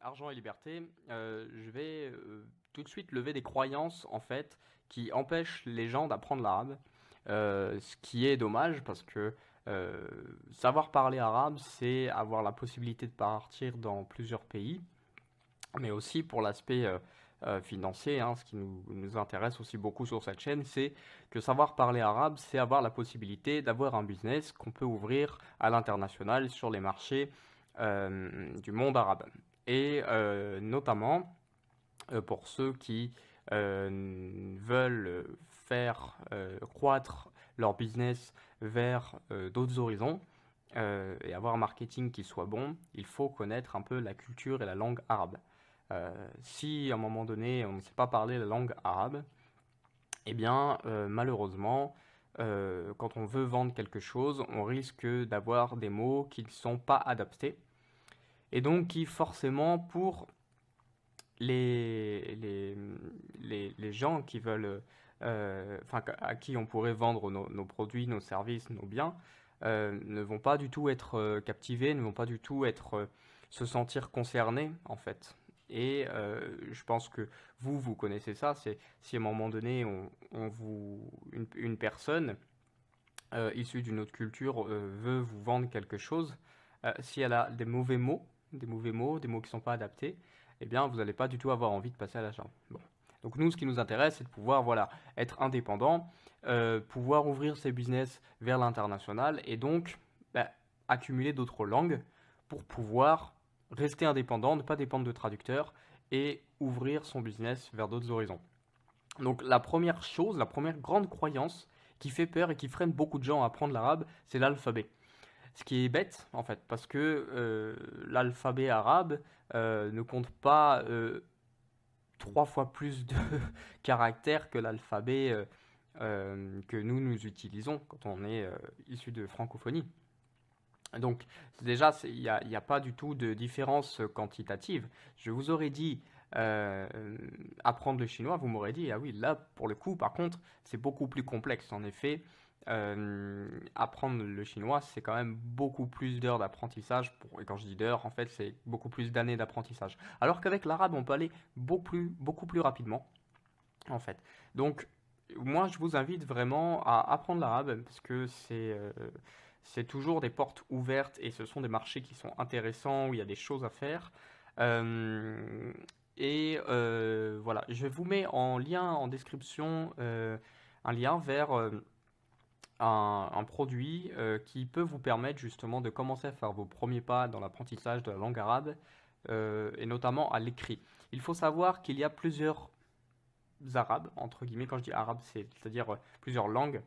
argent et liberté, je vais tout de suite lever des croyances en fait qui empêchent les gens d'apprendre l'arabe. Ce qui est dommage parce que euh, savoir parler arabe, c'est avoir la possibilité de partir dans plusieurs pays, mais aussi pour l'aspect financier, hein, ce qui nous intéresse aussi beaucoup sur cette chaîne, c'est que savoir parler arabe, c'est avoir la possibilité d'avoir un business qu'on peut ouvrir à l'international sur les marchés du monde arabe. Et notamment pour ceux qui veulent faire croître leur business vers d'autres horizons et avoir un marketing qui soit bon, il faut connaître un peu la culture et la langue arabe. Si à un moment donné on ne sait pas parler la langue arabe, eh bien malheureusement, quand on veut vendre quelque chose, on risque d'avoir des mots qui ne sont pas adaptés et donc qui forcément pour les gens qui veulent, enfin à qui on pourrait vendre nos produits, nos services, nos biens, ne vont pas du tout être captivés, ne vont pas du tout être se sentir concernés en fait. Et je pense que vous connaissez ça, c'est si à un moment donné une personne issue d'une autre culture veut vous vendre quelque chose, si elle a des mots qui ne sont pas adaptés, eh bien vous n'allez pas du tout avoir envie de passer à l'achat. Bon. Donc nous, ce qui nous intéresse, c'est de pouvoir voilà, être indépendant, pouvoir ouvrir ses business vers l'international et donc bah, accumuler d'autres langues pour pouvoir rester indépendant, ne pas dépendre de traducteurs et ouvrir son business vers d'autres horizons. Donc la première chose, la première grande croyance qui fait peur et qui freine beaucoup de gens à apprendre l'arabe, c'est l'alphabet. Ce qui est bête en fait, parce que l'alphabet arabe ne compte pas trois fois plus de caractères que l'alphabet que nous utilisons quand on est issu de francophonie. Donc déjà, il y a pas du tout de différence quantitative. Je vous aurais dit euh, apprendre le chinois, vous m'aurez dit, ah oui, là, pour le coup, par contre, c'est beaucoup plus complexe. En effet, apprendre le chinois, c'est quand même beaucoup plus d'heures d'apprentissage. Et quand je dis d'heures, en fait, c'est beaucoup plus d'années d'apprentissage. Alors qu'avec l'arabe, on peut aller beaucoup plus rapidement, en fait. Donc, moi, je vous invite vraiment à apprendre l'arabe parce que c'est toujours des portes ouvertes et ce sont des marchés qui sont intéressants où il y a des choses à faire. Euh, voilà, je vous mets en lien en description un lien vers un produit qui peut vous permettre justement de commencer à faire vos premiers pas dans l'apprentissage de la langue arabe et notamment à l'écrit. Il faut savoir qu'il y a plusieurs arabes, entre guillemets, quand je dis arabe, c'est-à-dire plusieurs langues,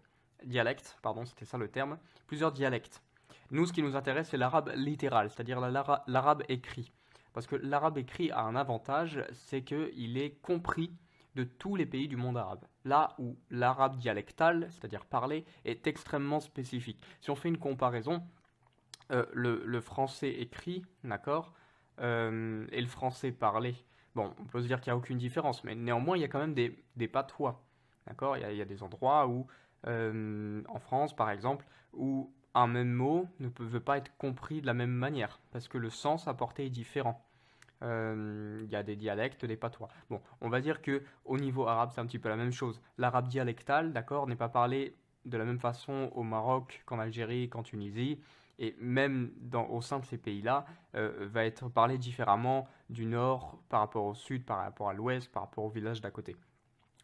dialectes, pardon, c'était ça le terme, plusieurs dialectes. Nous, ce qui nous intéresse, c'est l'arabe littéral, c'est-à-dire l'arabe écrit. Parce que l'arabe écrit a un avantage, c'est qu'il est compris de tous les pays du monde arabe. Là où l'arabe dialectal, c'est-à-dire parlé, est extrêmement spécifique. Si on fait une comparaison, le français écrit, d'accord, et le français parlé, bon, on peut se dire qu'il n'y a aucune différence, mais néanmoins, il y a quand même des patois, d'accord? Il y a des endroits où, en France par exemple, où un même mot ne veut pas être compris de la même manière, parce que le sens apporté est différent. Il y a des dialectes, des patois. Bon, on va dire que au niveau arabe, c'est un petit peu la même chose. L'arabe dialectal, d'accord, n'est pas parlé de la même façon au Maroc qu'en Algérie, qu'en Tunisie, et même au sein de ces pays-là, va être parlé différemment du nord par rapport au sud, par rapport à l'ouest, par rapport au village d'à côté.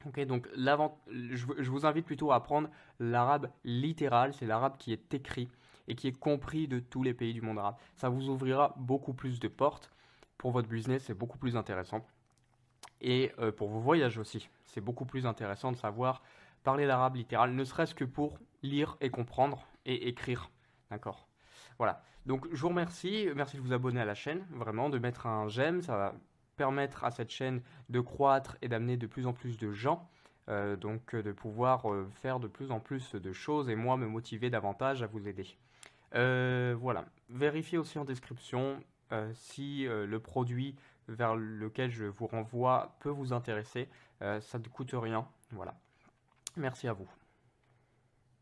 Ok, donc je vous invite plutôt à apprendre l'arabe littéral, c'est l'arabe qui est écrit et qui est compris de tous les pays du monde arabe. Ça vous ouvrira beaucoup plus de portes pour votre business, c'est beaucoup plus intéressant. Et pour vos voyages aussi, c'est beaucoup plus intéressant de savoir parler l'arabe littéral, ne serait-ce que pour lire et comprendre et écrire. D'accord. Voilà. Donc je vous remercie, merci de vous abonner à la chaîne, vraiment, de mettre un j'aime, ça va permettre à cette chaîne de croître et d'amener de plus en plus de gens, donc de pouvoir faire de plus en plus de choses et moi me motiver davantage à vous aider. Voilà. Vérifiez aussi en description si le produit vers lequel je vous renvoie peut vous intéresser. Ça ne coûte rien. Voilà. Merci à vous.